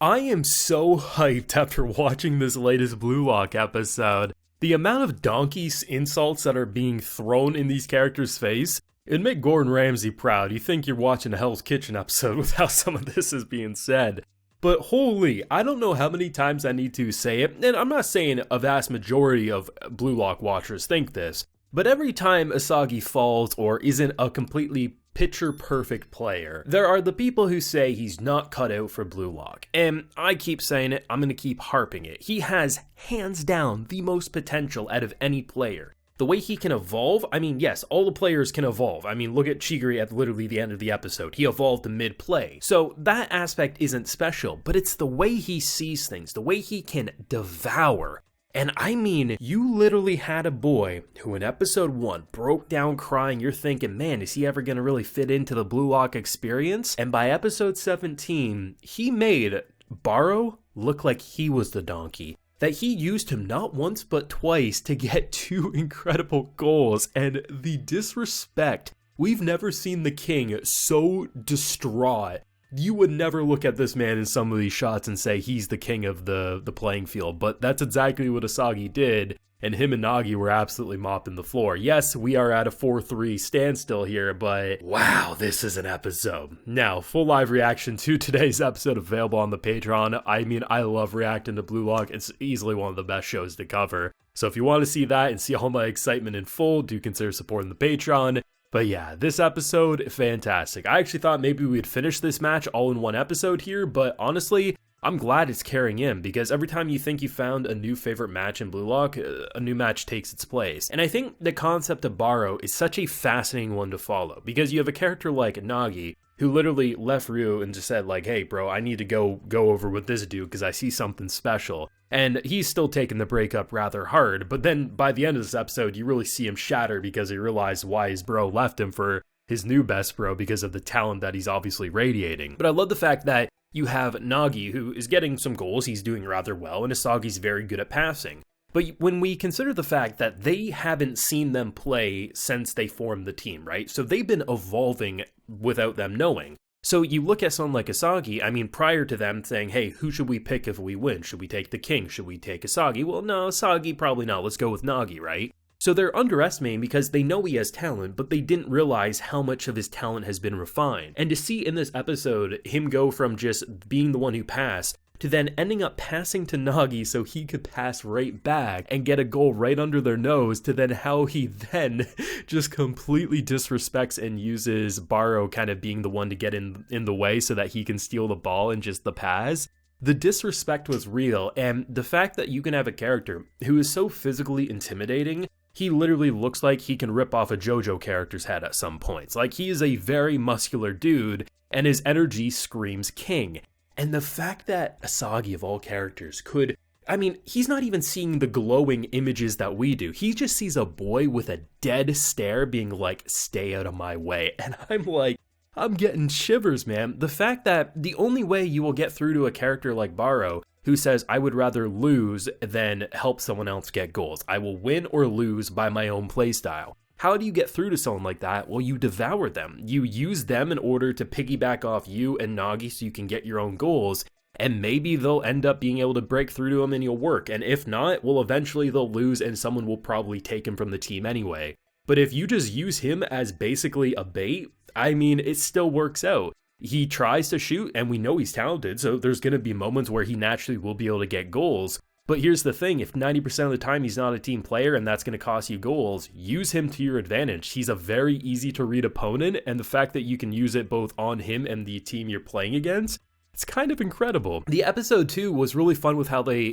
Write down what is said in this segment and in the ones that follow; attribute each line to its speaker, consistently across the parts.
Speaker 1: I am so hyped after watching this latest Blue Lock episode. The amount of donkey insults that are being thrown in these characters' face, it'd make Gordon Ramsay proud. You think you're watching a Hell's Kitchen episode with how some of this is being said. But holy, I don't know how many times I need to say it, and I'm not saying a vast majority of Blue Lock watchers think this, but every time Isagi falls or isn't a completely picture-perfect player, there are the people who say he's not cut out for Blue Lock, and I keep saying it, I'm gonna keep harping it. He has, hands down, the most potential out of any player. The way he can evolve, I mean, yes, all the players can evolve. I mean, look at Chigiri at literally the end of the episode. He evolved mid-play. So that aspect isn't special, but it's the way he sees things, the way he can devour. And I mean, you literally had a boy who in episode 1 broke down crying. You're thinking, man, is he ever going to really fit into the Blue Lock experience? And by episode 17, he made Barou look like he was the donkey. That he used him not once but twice to get 2 incredible goals. And the disrespect, we've never seen the king so distraught. You would never look at this man in some of these shots and say he's the king of the playing field, but that's exactly what Isagi did, and him and Nagi were absolutely mopping the floor. Yes, we are at a 4-3 standstill here, but wow, this is an episode. Now, full live reaction to today's episode available on the Patreon. I mean, I love reacting to Blue Lock. It's easily one of the best shows to cover. So if you want to see that and see all my excitement in full, do consider supporting the Patreon. But yeah, this episode, fantastic. I actually thought maybe we'd finish this match all in one episode here, but honestly, I'm glad it's carrying in, because every time you think you found a new favorite match in Blue Lock, a new match takes its place. And I think the concept of Barou is such a fascinating one to follow, because you have a character like Nagi, who literally left Ryu and just said like, hey bro, I need to go over with this dude because I see something special. And he's still taking the breakup rather hard, but then by the end of this episode, you really see him shatter because he realized why his bro left him for his new best bro because of the talent that he's obviously radiating. But I love the fact that you have Nagi, who is getting some goals, he's doing rather well, and Isagi's very good at passing. But when we consider the fact that they haven't seen them play since they formed the team, right? So they've been evolving without them knowing. So you look at someone like Isagi, I mean, prior to them saying, hey, who should we pick if we win? Should we take the king? Should we take Isagi? Well, no, Isagi, probably not. Let's go with Nagi, right? So they're underestimating because they know he has talent, but they didn't realize how much of his talent has been refined. And to see in this episode him go from just being the one who passed to then ending up passing to Nagi so he could pass right back and get a goal right under their nose, to then how he then just completely disrespects and uses Barou kind of being the one to get in the way so that he can steal the ball and just the pass. The disrespect was real, and the fact that you can have a character who is so physically intimidating, he literally looks like he can rip off a JoJo character's head at some points. Like, he is a very muscular dude, and his energy screams king. And the fact that Isagi, of all characters, could, I mean, he's not even seeing the glowing images that we do. He just sees a boy with a dead stare being like, stay out of my way. And I'm like, I'm getting shivers, man. The fact that the only way you will get through to a character like Barou, who says, I would rather lose than help someone else get goals. I will win or lose by my own playstyle. How do you get through to someone like that? Well, you devour them. You use them in order to piggyback off you and Nagi so you can get your own goals, and maybe they'll end up being able to break through to them and you'll work. And if not, well, eventually they'll lose and someone will probably take him from the team anyway. But if you just use him as basically a bait, I mean, it still works out. He tries to shoot, and we know he's talented, so there's going to be moments where he naturally will be able to get goals. But here's the thing, if 90% of the time he's not a team player and that's going to cost you goals, use him to your advantage. He's a very easy to read opponent, and the fact that you can use it both on him and the team you're playing against, it's kind of incredible. The episode 2 was really fun with how they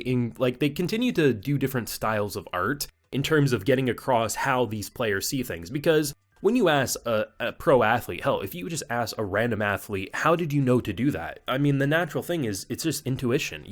Speaker 1: continue to do different styles of art in terms of getting across how these players see things. Because when you ask a pro athlete, hell, if you just ask a random athlete, how did you know to do that? I mean, the natural thing is, it's just intuition.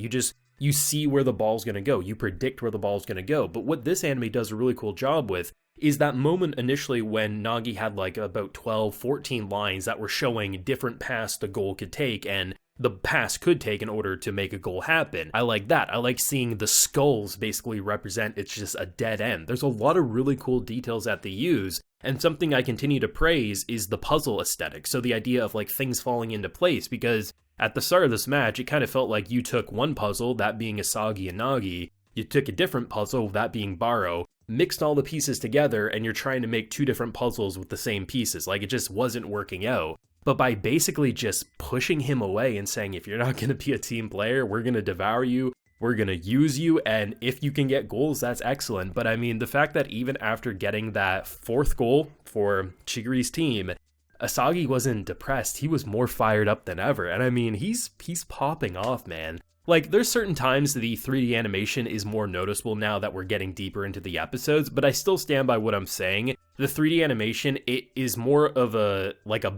Speaker 1: You see where the ball's going to go. You predict where the ball's going to go. But what this anime does a really cool job with is that moment initially when Nagi had like about 12, 14 lines that were showing different paths the goal could take and the pass could take in order to make a goal happen. I like that. I like seeing the skulls basically represent it's just a dead end. There's a lot of really cool details that they use. And something I continue to praise is the puzzle aesthetic. So the idea of like things falling into place, because at the start of this match, it kind of felt like you took one puzzle, that being Isagi and Nagi, you took a different puzzle, that being Barou, mixed all the pieces together, and you're trying to make two different puzzles with the same pieces. Like, it just wasn't working out. But by basically just pushing him away and saying, if you're not going to be a team player, we're going to devour you, we're going to use you, and if you can get goals, that's excellent. But I mean, the fact that even after getting that 4th goal for Chigiri's team, Isagi wasn't depressed, he was more fired up than ever. And I mean, he's popping off, man. Like, there's certain times the 3D animation is more noticeable now that we're getting deeper into the episodes, but I still stand by what I'm saying. The 3D animation, it is more of a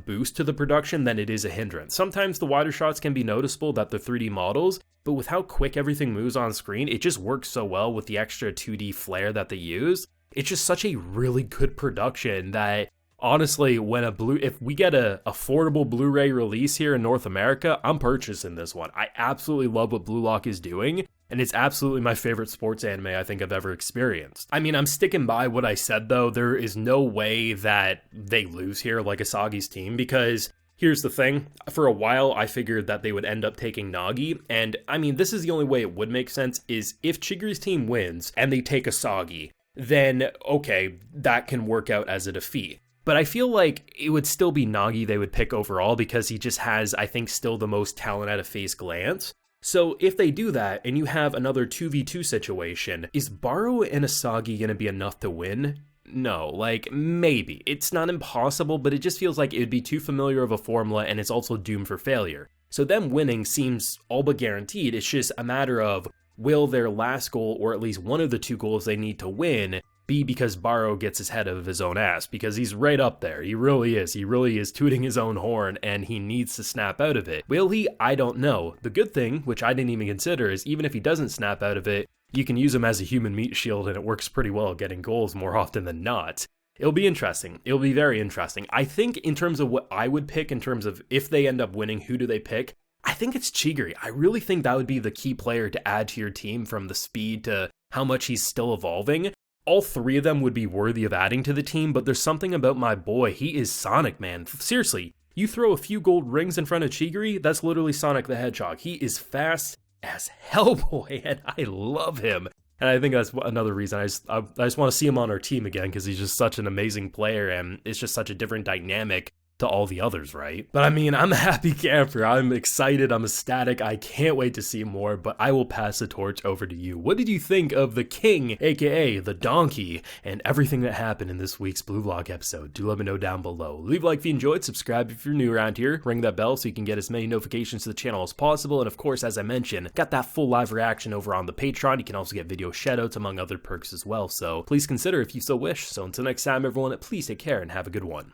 Speaker 1: boost to the production than it is a hindrance. Sometimes the wider shots can be noticeable that they're 3D models, but with how quick everything moves on screen, it just works so well with the extra 2D flair that they use. It's just such a really good production that, honestly, if we get a affordable Blu-ray release here in North America, I'm purchasing this one. I absolutely love what Blue Lock is doing, and it's absolutely my favorite sports anime I think I've ever experienced. I mean, I'm sticking by what I said though. There is no way that they lose here like Asagi's team, because here's the thing. For a while, I figured that they would end up taking Nagi, and I mean, this is the only way it would make sense, is if Chigiri's team wins and they take Isagi, then okay, that can work out as a defeat. But I feel like it would still be Nagi they would pick overall because he just has, I think, still the most talent at a face glance. So if they do that and you have another 2v2 situation, is Barou and Isagi going to be enough to win? No, like, maybe. It's not impossible, but it just feels like it would be too familiar of a formula and it's also doomed for failure. So them winning seems all but guaranteed. It's just a matter of, will their last goal, or at least one of the 2 goals they need to win, be because Barou gets his head of his own ass, because he's right up there. He really is tooting his own horn, and he needs to snap out of it. Will he? I don't know. The good thing, which I didn't even consider, is even if he doesn't snap out of it, you can use him as a human meat shield, and it works pretty well getting goals more often than not. It'll be interesting. It'll be very interesting. I think in terms of what I would pick, in terms of if they end up winning, who do they pick? I think it's Chigiri. I really think that would be the key player to add to your team, from the speed to how much he's still evolving. All 3 of them would be worthy of adding to the team, but there's something about my boy. He is Sonic, man. Seriously, you throw a few gold rings in front of Chigiri, that's literally Sonic the Hedgehog. He is fast as hell, boy, and I love him. And I think that's another reason I just want to see him on our team again, because he's just such an amazing player, and it's just such a different dynamic to all the others, right? But I mean, I'm a happy camper. I'm excited. I'm ecstatic. I can't wait to see more, but I will pass the torch over to you. What did you think of the king, aka the donkey, and everything that happened in this week's Blue Lock episode? Do let me know down below. Leave a like if you enjoyed, subscribe if you're new around here, ring that bell so you can get as many notifications to the channel as possible, and of course, as I mentioned, got that full live reaction over on the Patreon. You can also get video shoutouts among other perks as well, so please consider if you so wish. So until next time, everyone, please take care and have a good one.